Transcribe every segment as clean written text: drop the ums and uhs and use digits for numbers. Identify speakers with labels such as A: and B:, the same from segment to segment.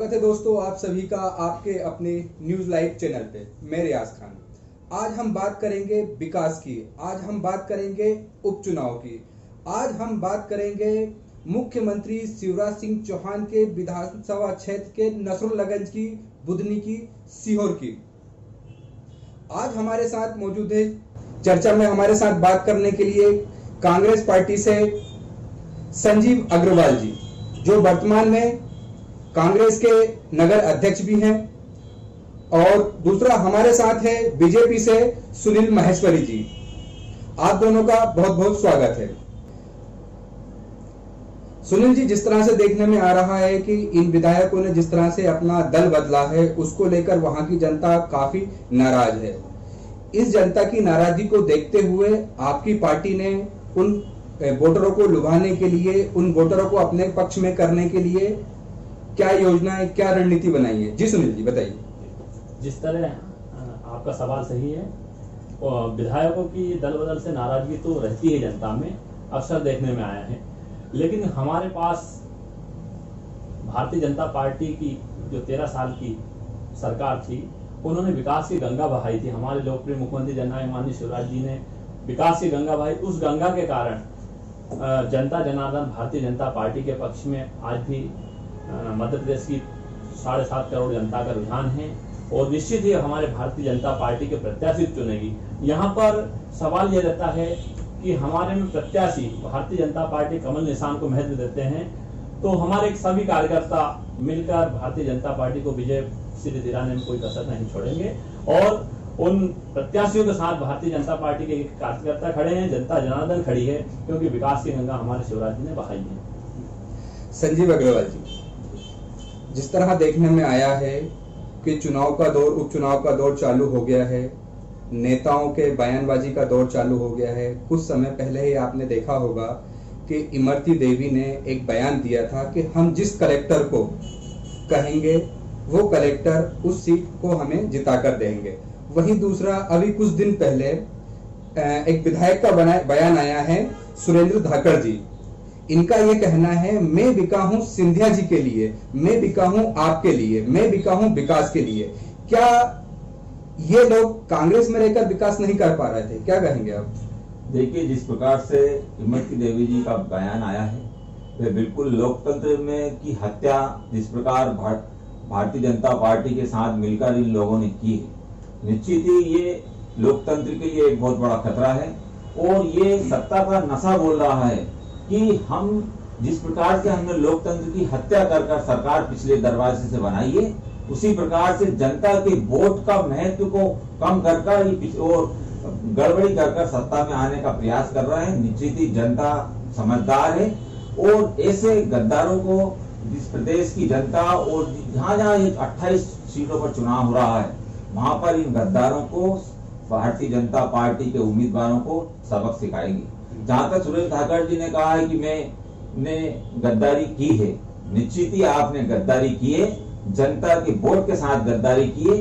A: स्वागत है दोस्तों आप सभी का आपके अपने न्यूज लाइव चैनल पे। मैं रियाज खान। आज हम बात करेंगे विकास की, आज हम बात करेंगे उपचुनाव की, आज हम बात करेंगे मुख्यमंत्री शिवराज सिंह चौहान के विधानसभा क्षेत्र के नसरुल्लागंज की, बुधनी की, सीहोर की। आज हमारे साथ मौजूद है चर्चा में हमारे साथ बात करने के लिए कांग्रेस पार्टी से संजीव अग्रवाल जी, जो वर्तमान में कांग्रेस के नगर अध्यक्ष भी हैं, और दूसरा हमारे साथ है बीजेपी से सुनील महेश्वरी जी। आप दोनों का बहुत बहुत स्वागत है। सुनील जी, जिस तरह से देखने में आ रहा है कि इन विधायकों ने जिस तरह से अपना दल बदला है, उसको लेकर वहां की जनता काफी नाराज है। इस जनता की नाराजगी को देखते हुए आपकी पार्टी ने उन वोटरों को लुभाने के लिए, उन वोटरों को अपने पक्ष में करने के लिए क्या योजना है, क्या रणनीति बनाई है? जी सुनील जी बताइए।
B: जिस तरह आपका सवाल सही है, विधायकों की दल बदल से नाराजगी तो रहती है जनता में, अक्सर देखने में आया है। लेकिन हमारे पास भारतीय जनता पार्टी की जो 13 साल की सरकार थी, उन्होंने विकास की गंगा बहाई थी। हमारे लोकप्रिय मुख्यमंत्री जननायक माननीय शिवराज जी ने विकास की गंगा बहाई। उस गंगा के कारण जनता जनार्दन भारतीय जनता पार्टी के पक्ष में आज भी मध्य प्रदेश की 7.5 करोड़ जनता का रुझान है, और निश्चित ही हमारे भारतीय जनता पार्टी के प्रत्याशी चुनेगी। यहाँ पर सवाल यह रहता है कि हमारे में प्रत्याशी भारतीय जनता पार्टी कमल निशान को महत्व देते हैं, तो हमारे सभी कार्यकर्ता मिलकर भारतीय जनता पार्टी को विजय सिरे दिलाने में कोई कसर नहीं छोड़ेंगे, और उन प्रत्याशियों के साथ भारतीय जनता पार्टी के कार्यकर्ता खड़े हैं, जनता जनार्दन खड़ी है, क्योंकि विकास की गंगा हमारे शिवराज जी ने बहाई है।
A: संजीव अग्रवाल जी, जिस तरह देखने में आया है कि चुनाव का दौर, उपचुनाव का दौर चालू हो गया है, नेताओं के बयानबाजी का दौर चालू हो गया है। कुछ समय पहले ही आपने देखा होगा कि इमरती देवी ने एक बयान दिया था कि हम जिस कलेक्टर को कहेंगे वो कलेक्टर उस सीट को हमें जिताकर देंगे। वहीं दूसरा, अभी कुछ दिन पहले एक विधायक का बयान आया है सुरेंद्र धाकड़ जी। इनका यह कहना है, मैं बिका हूं सिंधिया जी के लिए, मैं बिका हूं आपके लिए, मैं बिका हूं विकास के लिए। क्या ये लोग कांग्रेस में रहकर विकास नहीं कर पा रहे थे? क्या कहेंगे आप?
C: देखिए, जिस प्रकार से इमरती देवी जी का बयान आया है, वह बिल्कुल लोकतंत्र में की हत्या जिस प्रकार भारतीय जनता पार्टी के साथ मिलकर इन लोगों ने की है, निश्चित ही ये लोकतंत्र के लिए एक बहुत बड़ा खतरा है। और ये सत्ता का नशा बोल रहा है कि हम जिस प्रकार से हमने लोकतंत्र की हत्या कर सरकार पिछले दरवाजे से बनाई है, उसी प्रकार से जनता के वोट का महत्व को कम कर और गड़बड़ी कर सत्ता में आने का प्रयास कर रहे हैं। निश्चित ही जनता समझदार है, और ऐसे गद्दारों को जिस प्रदेश की जनता और जहां 28 सीटों पर चुनाव हो रहा है, वहां पर इन गद्दारों को भारतीय जनता पार्टी के उम्मीदवारों को सबक सिखाएगी। जहां तक सुरेश धाकड़ जी ने कहा है कि मैंने गद्दारी की है, निश्चित ही आपने गद्दारी की है, जनता के वोट के साथ गद्दारी की है।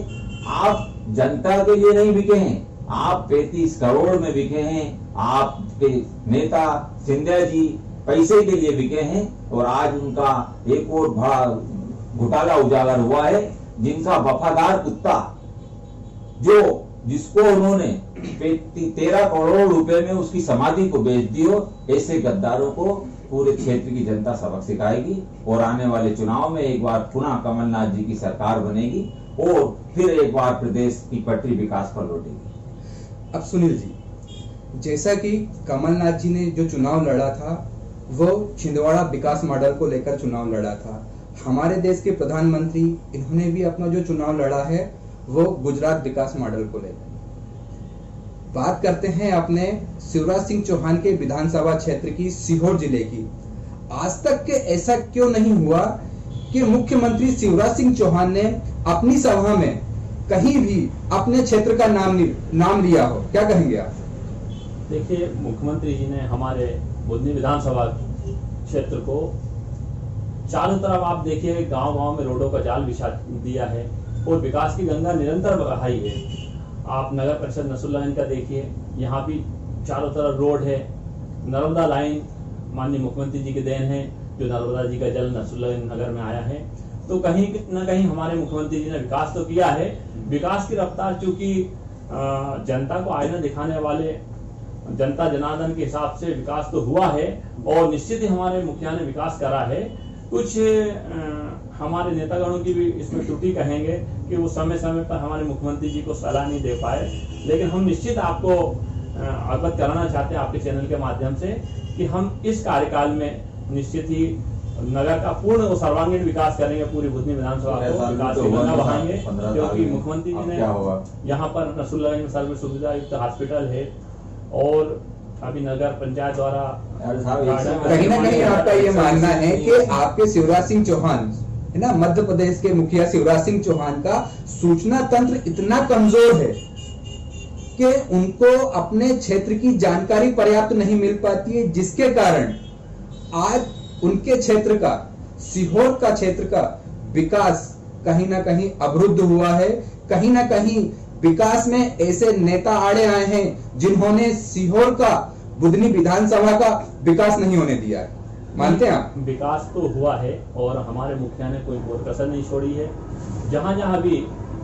C: आप जनता के लिए नहीं बिके हैं, आप 35 करोड़ में बिके हैं। आपके नेता सिंधिया जी पैसे के लिए बिके हैं, और आज उनका एक और बड़ा घोटाला उजागर हुआ है। जिनका वफादार कुत्ता जिसको उन्होंने 13 करोड़ रुपए में उसकी समाधि को बेच दियो, ऐसे गद्दारों को पूरे क्षेत्र की जनता सबक सिखाएगी, और आने वाले चुनाव में एक बार पुनः कमलनाथ जी की सरकार बनेगी, और फिर एक बार प्रदेश की पटरी विकास पर लौटेगी।
A: अब सुनील जी, जैसा कि कमलनाथ जी ने जो चुनाव लड़ा था, वो छिंदवाड़ा विकास मॉडल को लेकर चुनाव लड़ा था। हमारे देश के प्रधानमंत्री, इन्होंने भी अपना जो चुनाव लड़ा है वो गुजरात विकास मॉडल को लेकर। बात करते हैं अपने शिवराज सिंह चौहान के विधानसभा क्षेत्र की, सीहोर जिले की। आज तक के ऐसा क्यों नहीं हुआ कि मुख्यमंत्री शिवराज सिंह चौहान ने अपनी सभा में कहीं भी अपने क्षेत्र का नाम लिया हो? क्या कहेंगे आप?
B: देखिए, मुख्यमंत्री जी ने हमारे बुधनी विधानसभा क्षेत्र को चारों तरफ, आप देखिए, गांव-गांव में रोडों का जाल बिछा दिया है, और विकास की गंगा निरंतर बहाई है। आप नगर परिषद नसरुल्लागंज का देखिए, यहाँ भी चारों तरफ रोड है। नर्मदा लाइन माननीय मुख्यमंत्री जी की देन है, जो नर्मदा जी का जल नसरुल्लागंज नगर में आया है। तो कहीं न कहीं हमारे मुख्यमंत्री जी ने विकास तो किया है। विकास की रफ्तार चूंकि जनता को आईना दिखाने वाले जनता जनार्दन के हिसाब से विकास तो हुआ है और निश्चित ही हमारे मुखिया ने विकास करा है। कुछ हमारे नेतागणों की भी इसमें त्रुटि कहेंगे कि वो समय समय पर हमारे मुख्यमंत्री जी को सलाह नहीं दे पाए, लेकिन हम निश्चित आपको अवगत कराना चाहते हैं आपके चैनल के माध्यम से कि हम इस कार्यकाल में निश्चित ही नगर का पूर्ण और सर्वांगीण विकास करेंगे। पूरी बुधनी विधानसभा को विकास की गंगा बहाएंगे, क्योंकि मुख्यमंत्री जी ने यहाँ पर रसूलगंज में सर्व सुविधा युक्त हॉस्पिटल है और अभी नगर पंचायत द्वारा
A: कहीं ना कहीं आपका ये मानना है कि आपके शिवराज सिंह चौहान है ना, मध्य प्रदेश के मुखिया शिवराज सिंह चौहान का सूचना तंत्र इतना कमजोर है कि उनको अपने क्षेत्र की जानकारी पर्याप्त नहीं मिल पाती है, जिसके कारण आज उनके क्षेत्र का, सीहोर का क्षेत्र का विकास कहीं ना कहीं अवरुद्ध हुआ है। कहीं ना कहीं विकास में ऐसे नेता आड़े आए हैं जिन्होंने सीहोर का, बुधनी विधानसभा का विकास नहीं होने दिया है। मानते हैं आप?
B: विकास तो हुआ है और हमारे मुखिया ने कोई कसर नहीं छोड़ी है। जहां जहां भी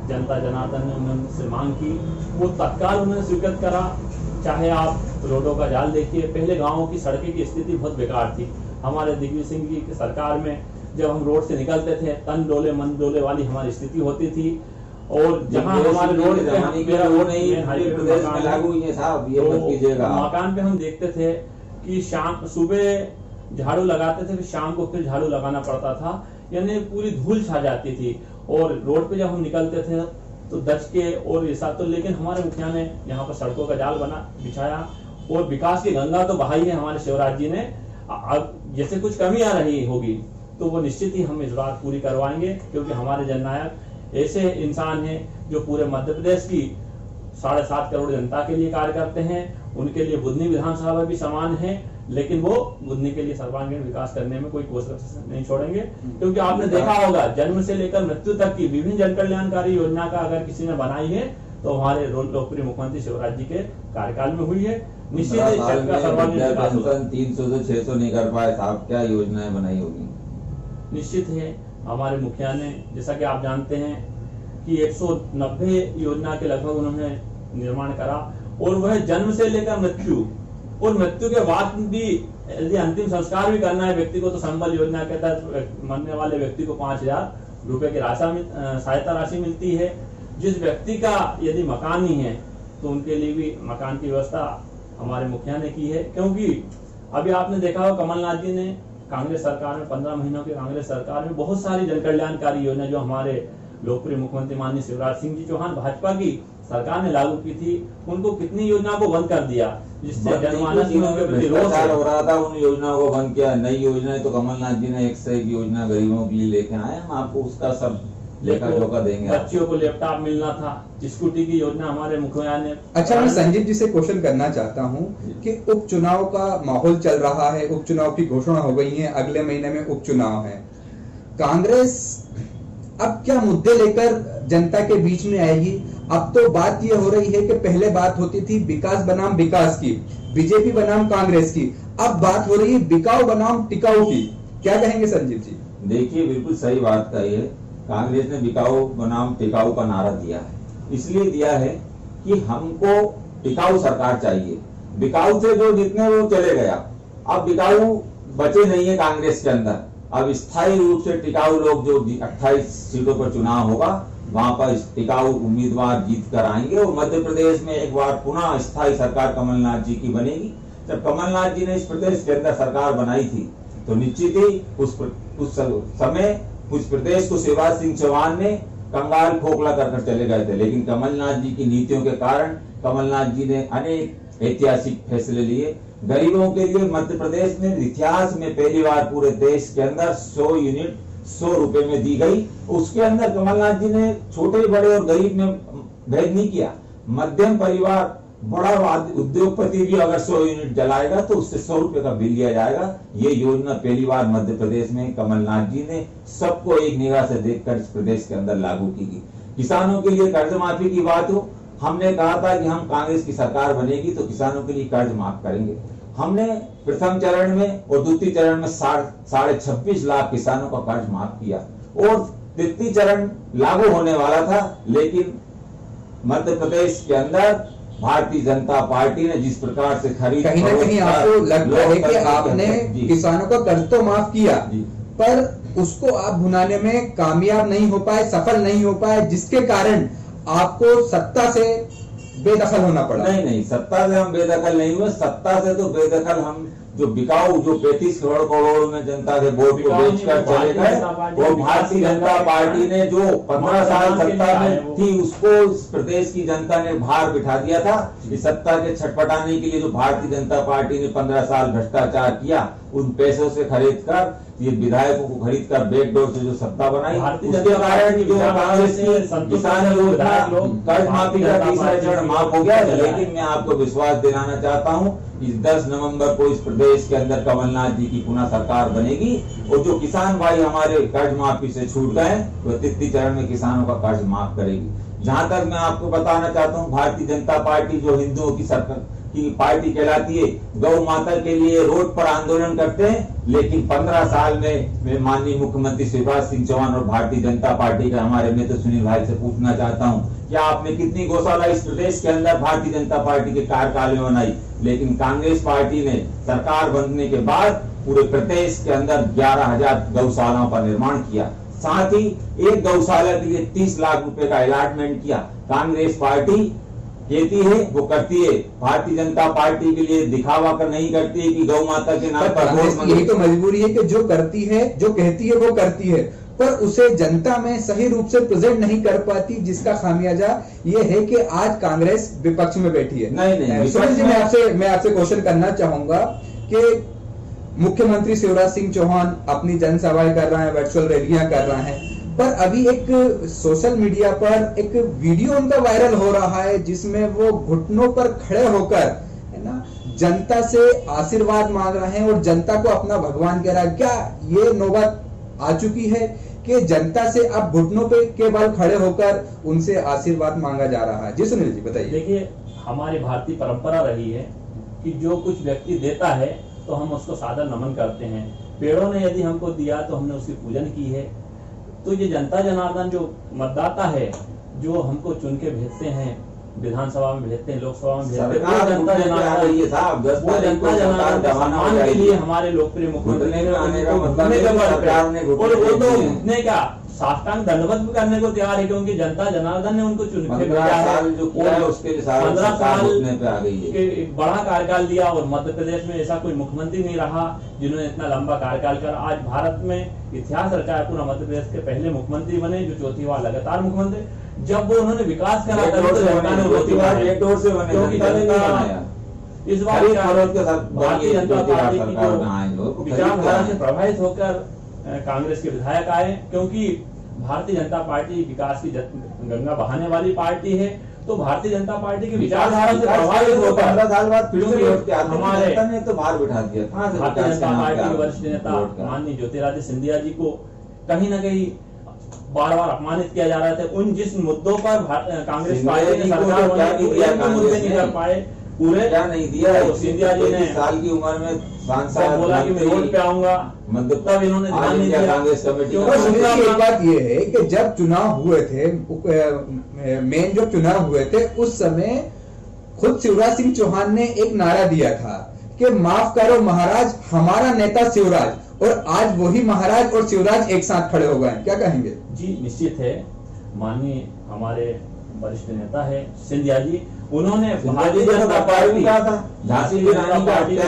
B: जनता जनार्दन ने उन्होंने मांग की वो तत्काल उन्होंने स्वीकृत करा। चाहे आप रोडों का जाल देखिए, पहले गांवों की सड़कें की स्थिति बहुत बेकार थी। हमारे दिग्विजय सिंह जी की सरकार में जब हम रोड से निकलते थे तन डोले मन डोले वाली हमारी स्थिति होती थी। और जहां हमारे रोड पे मकान पे हम देखते थे कि शाम सुबह झाड़ू लगाते थे, फिर शाम को फिर झाड़ू लगाना पड़ता था, यानी पूरी धूल छा जाती थी। और रोड पे जब हम निकलते थे तो दच के और ऐसा तो, लेकिन हमारे मुखिया ने यहाँ पर सड़कों का जाल बिछाया और विकास की गंगा तो बहाई है हमारे शिवराज जी ने। अब जैसे कुछ कमी आ रही होगी तो वो निश्चित ही हम इस बात पूरी करवाएंगे, क्योंकि हमारे जननायक ऐसे इंसान हैं जो पूरे मध्य प्रदेश की 7.5 करोड़ जनता के लिए कार्य करते हैं। उनके लिए बुधनी विधानसभा भी समान है, लेकिन वो बुधनी के लिए सर्वांगीण विकास करने में कोई कोशिश नहीं छोड़ेंगे। क्योंकि आपने देखा होगा जन्म से लेकर मृत्यु तक की विभिन्न जन कल्याणकारी योजना का अगर किसी ने बनाई है तो हमारे लोकप्रिय मुख्यमंत्री शिवराज जी के कार्यकाल में हुई है। निश्चित ही सर्वांगीण विकास
C: 300 से 600 नहीं कर पाए साहब, क्या योजनाएं बनाई होगी?
B: निश्चित है हमारे मुखिया ने, जैसा कि आप जानते हैं कि 190 योजना के लगभग उन्होंने निर्माण करा और वह जन्म से लेकर मृत्यु और मृत्यु के बाद भी यदि अंतिम संस्कार भी करना है व्यक्ति को तो संबल योजना के तहत मरने वाले व्यक्ति को 5,000 रुपए की सहायता राशि मिलती है। जिस व्यक्ति का यदि मकान नहीं है तो उनके लिए भी मकान की व्यवस्था हमारे मुखिया ने की है। क्योंकि अभी आपने देखा होगा कमलनाथ जी ने कांग्रेस सरकार में 15 महीनों की कांग्रेस सरकार में बहुत सारी जन कल्याणकारी योजना जो हमारे लोकप्रिय मुख्यमंत्री माननीय शिवराज सिंह जी चौहान भाजपा की सरकार ने लागू की थी, उनको कितनी योजना को बंद कर दिया, जिससे जनमानस में उनके प्रति रोष
C: हो रहा था। उन योजनाओं को बंद किया। नई योजनाएं तो कमलनाथ जी ने एक से एक योजना गरीबों के लिए लेके आए, हम आपको उसका सब लेखा जोखा देंगे।
B: बच्चियों को लैपटॉप मिलना था, स्कूटी की योजना हमारे मुखिया ने।
A: अच्छा, मैं संजीव जी से क्वेश्चन करना चाहता हूं कि उपचुनाव का माहौल चल रहा है, उपचुनाव की घोषणा हो गई है, अगले महीने में उपचुनाव है। कांग्रेस अब क्या मुद्दे लेकर जनता के बीच में आएगी? अब तो बात ये हो रही है कि पहले बात होती थी विकास बनाम विकास की, बीजेपी बनाम कांग्रेस की, अब बात हो रही है बिकाऊ बनाम टिकाऊ की। क्या कहेंगे संजीव जी?
C: देखिए, बिल्कुल सही बात कही है। कांग्रेस ने बिकाऊ बनाम टिकाऊ का नारा दिया है, इसलिए दिया है कि हमको टिकाऊ सरकार चाहिए। बिकाऊ से जो जितने वो चले गया, अब बिकाऊ बचे नहीं है कांग्रेस के अंदर। अब स्थायी रूप से टिकाऊ लोग जो 28 सीटों पर चुनाव होगा वहां पर टिकाऊ उम्मीदवार जीत कर आएंगे और मध्य प्रदेश में एक बार पुनः स्थायी सरकार कमलनाथ जी की बनेगी। जब कमलनाथ जी ने इस प्रदेश के अंदर सरकार बनाई थी तो निश्चित ही उस समय उस प्रदेश को शिवराज सिंह चौहान ने कंगाल खोखला कर चले गए थे, लेकिन कमलनाथ जी की नीतियों के कारण कमलनाथ जी ने अनेक ऐतिहासिक फैसले लिए। गरीबों के लिए मध्य प्रदेश में इतिहास में पहली बार पूरे देश के अंदर 100 यूनिट 100 रुपए में दी गई। उसके अंदर कमलनाथ जी ने छोटे बड़े और गरीब में भेद नहीं किया। मध्यम परिवार, बड़ा उद्योगपति भी अगर 100 यूनिट जलाएगा तो उससे 100 रुपए का बिल लिया जाएगा। ये योजना पहली बार मध्य प्रदेश में कमलनाथ जी ने सबको एक निगाह से देखकर इस प्रदेश के अंदर लागू की गई। किसानों के लिए कर्ज माफी की बात हो, हमने कहा था कि हम कांग्रेस की सरकार बनेगी तो किसानों के लिए कर्ज माफ करेंगे। हमने प्रथम चरण में और द्वितीय चरण में 26.5 लाख किसानों का कर्ज माफ किया। और तृतीय चरण लागू होने वाला था, लेकिन मध्य प्रदेश के अंदर भारतीय जनता पार्टी ने जिस प्रकार से खरीद
A: कहीं ना कहीं आपको लग रहा है कि आपने किसानों का कर्ज तो माफ किया, पर उसको आप भुनाने में कामयाब नहीं हो पाए, सफल नहीं हो पाए, जिसके कारण आपको सत्ता से बेदखल होना पड़ा।
C: नहीं, सत्ता से हम बेदखल नहीं हुए। सत्ता से तो बेदखल हम जो बिकाऊ जो 35 करोड़ में जनता के वोट को बेचकर चले गए, वो भारतीय जनता पार्टी ने जो 15 साल सत्ता में थी उसको इस प्रदेश की जनता ने भार बिठा दिया था। इस सत्ता के छटपटाने के लिए जो भारतीय जनता पार्टी ने 15 साल भ्रष्टाचार किया, उन पैसों से खरीद कर, ये विधायकों को खरीद कर बैकडोर से जो सत्ता बनाई, उसके कारण जो कांग्रेस की किसान योजना कर्ज माफी का तीसरा चरण माफ हो गया। लेकिन मैं आपको विश्वास दिलाना चाहता हूँ, इस 10 नवंबर को इस प्रदेश के अंदर कमलनाथ जी की पुनः सरकार बनेगी और जो किसान भाई हमारे कर्ज माफी से छूट गए, वो तृतीय चरण में किसानों का कर्ज माफ करेगी। जहां तक मैं आपको बताना चाहता हूँ, भारतीय जनता पार्टी जो हिंदुओं की सरकार की पार्टी कहलाती है, गौ माता के लिए रोड पर आंदोलन करते हैं, लेकिन 15 साल में मैं माननीय मुख्यमंत्री शिवराज सिंह चौहान और भारतीय जनता पार्टी के हमारे मित्र सुनील भाई से पूछना चाहता हूं, क्या आपने कितनी गौशाला इस प्रदेश के अंदर भारतीय जनता पार्टी के कार्यकाल में बनाई? लेकिन कांग्रेस पार्टी ने सरकार बनने के बाद पूरे प्रदेश के अंदर 11,000 गौशालाओं का निर्माण किया, साथ ही एक गौशाला के लिए 30 लाख रुपए का अलॉटमेंट किया। कांग्रेस पार्टी कहती है वो करती है, भारतीय जनता पार्टी के लिए दिखावा कर नहीं करती है कि गौ माता के नाम पर।
A: यही तो मजबूरी है कि जो करती है, जो कहती है वो करती है, पर उसे जनता में सही रूप से प्रेजेंट नहीं कर पाती, जिसका खामियाजा ये है कि आज कांग्रेस विपक्ष में बैठी है।
C: नहीं,
A: सुनील जी, मैं आपसे क्वेश्चन करना चाहूंगा कि मुख्यमंत्री शिवराज सिंह चौहान अपनी जनसभाएं कर रहे हैं, वर्चुअल रैलियां कर रहे हैं, पर अभी एक सोशल मीडिया पर एक वीडियो उनका वायरल हो रहा है जिसमें वो घुटनों पर खड़े होकर, है ना, जनता से आशीर्वाद मांग रहे हैं और जनता को अपना भगवान कह रहा है। क्या ये नौबत आ चुकी है कि जनता से अब घुटनों पे के बल खड़े होकर उनसे आशीर्वाद मांगा जा रहा है? जी सुनील जी बताइए।
B: देखिए, हमारी भारतीय परंपरा रही है कि जो कुछ व्यक्ति देता है तो हम उसको सादर नमन करते हैं। पेड़ों ने यदि हमको दिया तो हमने उसकी पूजन की है। तो ये जनता जनार्दन जो मतदाता है, जो हमको चुन के भेजते हैं, विधानसभा में भेजते हैं, लोकसभा में भेजते हैं, वो जनता जनार्दन सम्मान के लिए हमारे लोकप्रिय मुख्यमंत्री और वो तो घुटने का साष्टांग दंडवत भी करने को तैयार है, क्योंकि जनता जनार्दन ने उनको चुन के भेजा है। 15 साल के बड़ा कार्यकाल दिया और मध्य प्रदेश में ऐसा कोई मुख्यमंत्री नहीं रहा जिन्होंने इतना लंबा कार्यकाल कर आज भारत में इतिहास रचा है। पूरा मध्य प्रदेश के पहले मुख्यमंत्री बने, जो चौथी बार लगातार मुख्यमंत्री। जब वो उन्होंने विकास करा तो जनता ने इस बार भारतीय जनता पार्टी की जो विचारधारा से प्रभावित होकर कांग्रेस के विधायक आए, क्योंकि भारतीय जनता पार्टी विकास की गंगा बहाने वाली पार्टी है। तो भारतीय जनता पार्टी की विचारधारा से प्रभावित होकर
C: 15 साल बाद फिर से
B: हमारे
C: ने तो बाहर बिठा दिया।
B: भारतीय जनता पार्टी के वरिष्ठ नेता माननीय ज्योतिरादित्य सिंधिया जी को कहीं न कहीं बार बार अपमानित किया जा रहा था। उन जिस मुद्दों पर कांग्रेस पार्टी ने सरकार मुद्दे नहीं कर पाए, पूरे
C: क्या नहीं दिया।
B: सिंधिया जी ने
C: साल की उम्र में सांसद
B: बोला कि मैं रोड पे आऊंगा, तब इन्होंने ध्यान नहीं दिया।
C: कांग्रेस कमेटी
A: एक बात ये है कि जब चुनाव हुए थे, मेन जो चुनाव हुए थे, उस समय खुद शिवराज सिंह चौहान ने एक नारा दिया था कि माफ करो महाराज, हमारा नेता शिवराज, और आज वही महाराज और शिवराज एक साथ खड़े हो गए। क्या कहेंगे?
B: जी निश्चित है, माननीय हमारे वरिष्ठ नेता है सिंधिया जी, उन्होंने भारतीय जनता पार्टी
C: झांसी की रानी का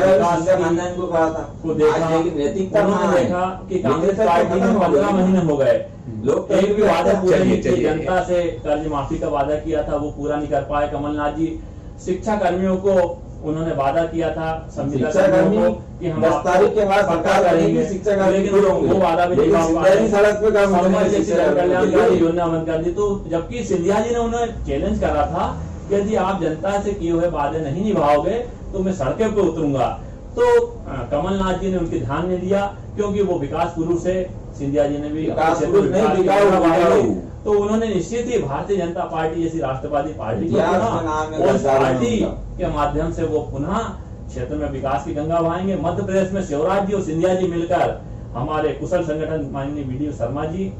C: खानदान को कहा था
B: को देखा,
C: नैतिकता
B: उन्होंने देखा कि कांग्रेस पार्टी में 15 महीने हो गए, लोग एक भी वादा पूरे नहीं किए। जनता से कर्ज माफी का वादा किया था वो पूरा नहीं कर पाए कमलनाथ जी। शिक्षा कर्मियों को उन्होंने वादा किया था, संविदा कर्मियों को कि हम
C: 10 तारीख के बाद सरकार करेंगे, शिक्षा कर्मी
B: वो वादा भी नहीं
C: सड़क पे
B: कल्याणकारी योजना बंद कर दी। तो जबकि सिंधिया जी ने उन्हें चैलेंज करा था, यदि आप जनता से किए हुए वादे नहीं निभाओगे तो मैं सड़कों पे उतरूंगा। तो कमलनाथ जी ने उनके ध्यान नहीं दिया, क्योंकि वो विकास पुरुष है। सिंधिया जी ने भी तो उन्होंने निश्चित ही भारतीय जनता पार्टी जैसी राष्ट्रवादी पार्टी को और पार्टी के माध्यम से वो पुनः क्षेत्र में विकास की गंगा बहाएंगे। मध्य प्रदेश में शिवराज जी और सिंधिया जी मिलकर हमारे कुशल संगठन माननीय वीडी शर्मा जी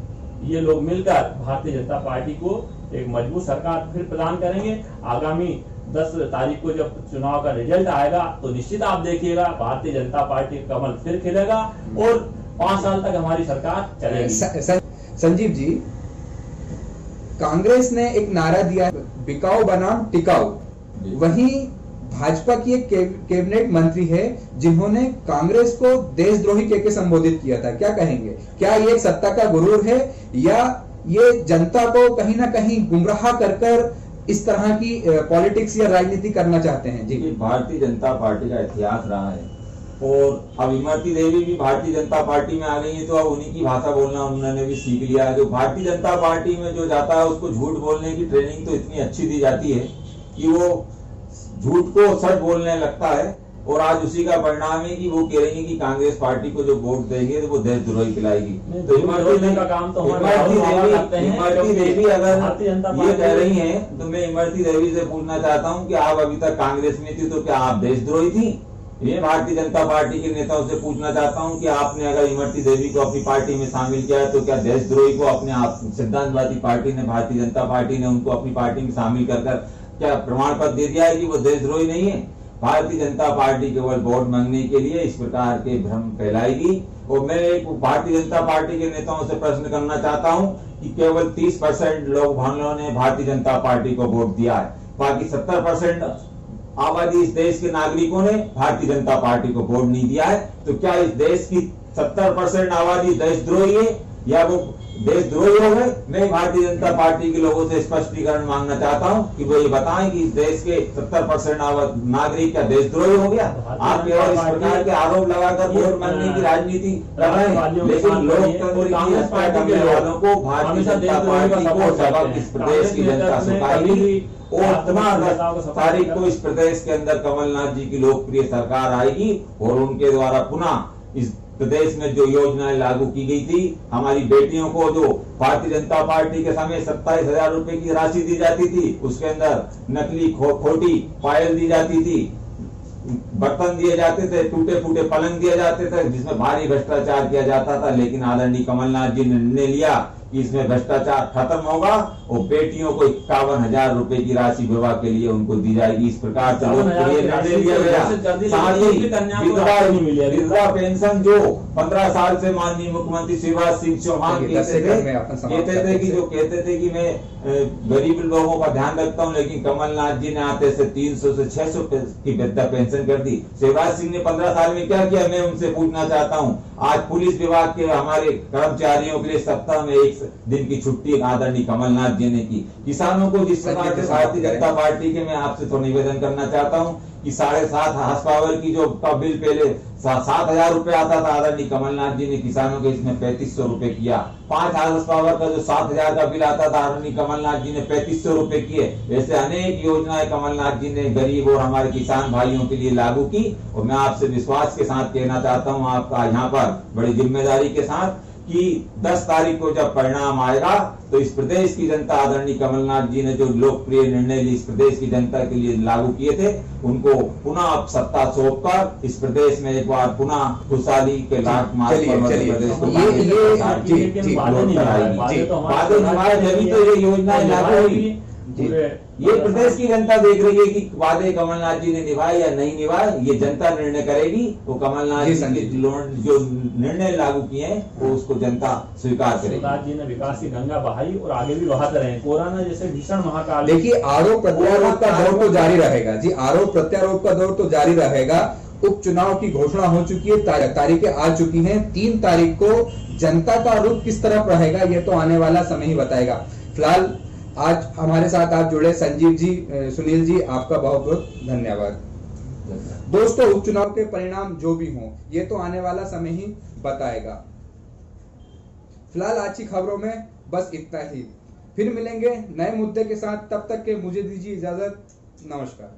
B: ये लोग मिलकर भारतीय जनता पार्टी को एक मजबूत सरकार फिर प्रदान करेंगे। आगामी 10 तारीख को जब चुनाव का रिजल्ट आएगा तो निश्चित आप देखिएगा भारतीय जनता पार्टी का कमल फिर खिलेगा और 5 साल तक हमारी सरकार चलेगी।
A: संजीव जी, कांग्रेस ने एक नारा दिया, बिकाऊ बनाम टिकाऊ। वहीं भाजपा की एक कैबिनेट मंत्री है जिन्होंने कांग्रेस को देशद्रोही कहकर संबोधित किया था। क्या कहेंगे, क्या ये सत्ता का गुरूर है या ये जनता को कहीं ना कहीं गुमराह कर इस तरह की पॉलिटिक्स या राजनीति करना चाहते हैं? जी,
C: भारतीय जनता पार्टी का इतिहास रहा है और अब इमरती देवी भी भारतीय जनता पार्टी में आ गई है, तो अब उन्हीं की भाषा बोलना उन्होंने भी सीख लिया है। जो भारतीय जनता पार्टी में जो जाता है उसको झूठ बोलने की ट्रेनिंग तो इतनी अच्छी दी जाती है कि वो झूठ को सच बोलने लगता है। और आज उसी का परिणाम है कि वो कह रही है कि कांग्रेस पार्टी को जो वोट देंगे तो वो देशद्रोही खिलाएगी। तो इमरती
B: का काम तो
C: इमरती देवी अगर ये कह रही हैं तो मैं इमरती देवी से पूछना चाहता हूं कि आप अभी तक कांग्रेस में थी तो क्या आप देशद्रोही थी? ये भारतीय जनता पार्टी के नेताओं से पूछना चाहता हूं कि आपने अगर इमरती देवी को अपनी पार्टी में शामिल किया है तो क्या देशद्रोही को अपने आप सिद्धांतवादी पार्टी ने, भारतीय जनता पार्टी ने उनको अपनी पार्टी में शामिल कर क्या प्रमाण पत्र दे दिया है कि वो देशद्रोही नहीं है? भारतीय जनता पार्टी केवल वोट मांगने के लिए इस प्रकार के भ्रम फैलाएगी। और मैं एक भारतीय जनता पार्टी के नेताओं से प्रश्न करना चाहता हूं कि केवल 30% लोगों ने भारतीय जनता पार्टी को वोट दिया है, बाकी 70% आबादी इस देश के नागरिकों ने भारतीय जनता पार्टी को वोट नहीं दिया है। तो क्या इस देश की 70% आबादी देशद्रोही है या वो देशद्रोही हो गए? मैं भारतीय जनता पार्टी के लोगों से स्पष्टीकरण मांगना चाहता हूं कि वो ये बताएं कि इस देश के 70% नागरिक क्या देशद्रोही हो गया? आप केवल इस प्रकार के आरोप लगाकर वोट मांगने की राजनीति कर रहे हैं, लेकिन लोकतंत्र की हत्या करने वालों को भारतीय जनता पार्टी को सबक इस प्रदेश की जनता सिखाएगी। और 15 तारीख को इस प्रदेश के अंदर कमलनाथ जी की लोकप्रिय सरकार आएगी और उनके द्वारा पुनः इस प्रदेश में जो योजनाएं लागू की गई थी, हमारी बेटियों को जो भारतीय जनता पार्टी के समय 27,000 रुपए की राशि दी जाती थी, उसके अंदर नकली खोटी पायल दी जाती थी, बर्तन दिए जाते थे, टूटे फूटे पलंग दिए जाते थे जिसमें भारी भ्रष्टाचार किया जाता था। लेकिन आदरणीय कमलनाथ जी ने निर्णय लिया कि इसमें भ्रष्टाचार खत्म होगा और बेटियों को 51,000 रुपए की राशि विवाह के लिए उनको दी जाएगी। इस प्रकार से लोकप्रिय निर्णय लिया गया। साथ ही विधवा पेंशन जो 15 साल से माननीय मुख्यमंत्री शिवराज सिंह चौहान कहते थे कि मैं गरीब लोगों का ध्यान रखता हूं, लेकिन कमलनाथ जी ने आते से 300 से 600 की वृद्धा पेंशन कर दी। शिवराज सिंह ने 15 साल में क्या किया, मैं उनसे पूछना चाहता हूं। आज पुलिस विभाग के हमारे कर्मचारियों के लिए सप्ताह में 1 दिन की छुट्टी आदरणीय कमलनाथ जी ने की। किसानों को जिस प्रकार से भारतीय जनता पार्टी के मैं आपसे तो निवेदन करना चाहता हूं कि 7.5 हार्स पावर की जो का बिल पहले 7,000 रुपए आता था, आदरणीय कमलनाथ जी ने किसानों के इसमें 3,500 रुपए किया। 5 हार्स पावर का जो 7,000 का बिल आता था, आदरणीय कमलनाथ जी ने 3,500 रुपए किए। ऐसे अनेक योजनाएं कमलनाथ जी ने गरीब और हमारे किसान भाइयों के लिए लागू की। और मैं आपसे विश्वास के साथ कहना चाहता हूं, आपका यहाँ पर बड़ी जिम्मेदारी के साथ, कि 10 तारीख को जब परिणाम आएगा तो इस प्रदेश की जनता आदरणीय कमलनाथ जी ने जो लोकप्रिय निर्णय इस प्रदेश की जनता के लिए लागू किए थे, उनको पुनः अब सत्ता सौंप कर इस प्रदेश में एक बार पुनः खुशहाली के लाख मार्ग पर प्रदेश को जभी तो ये योजनाएं लागू हुई। ये प्रदेश की जनता देख रही है कि वादे कमलनाथ जी ने निभाए या नहीं निभाए, ये जनता निर्णय करेगी। वो कमलनाथ जी ने जो निर्णय लागू किए हैं वो उसको जनता स्वीकार करेगी।
B: शिवराज जी ने विकास की गंगा बहाई और आगे भी बहाते रहे। कोरोना जैसे भीषण महाकाल,
A: देखिए आरोप प्रत्यारोप का दौर तो जारी रहेगा जी, आरोप प्रत्यारोप का दौर तो जारी रहेगा। उपचुनाव की घोषणा हो चुकी है, तारीखें आ चुकी हैं। 3 तारीख को जनता का रुख किस तरफ रहेगा ये तो आने वाला समय ही बताएगा। फिलहाल आज हमारे साथ आप जुड़े संजीव जी, सुनील जी, आपका बहुत बहुत धन्यवाद। दोस्तों, उपचुनाव के परिणाम जो भी हों ये तो आने वाला समय ही बताएगा। फिलहाल आज की खबरों में बस इतना ही। फिर मिलेंगे नए मुद्दे के साथ, तब तक के मुझे दीजिए इजाजत। नमस्कार।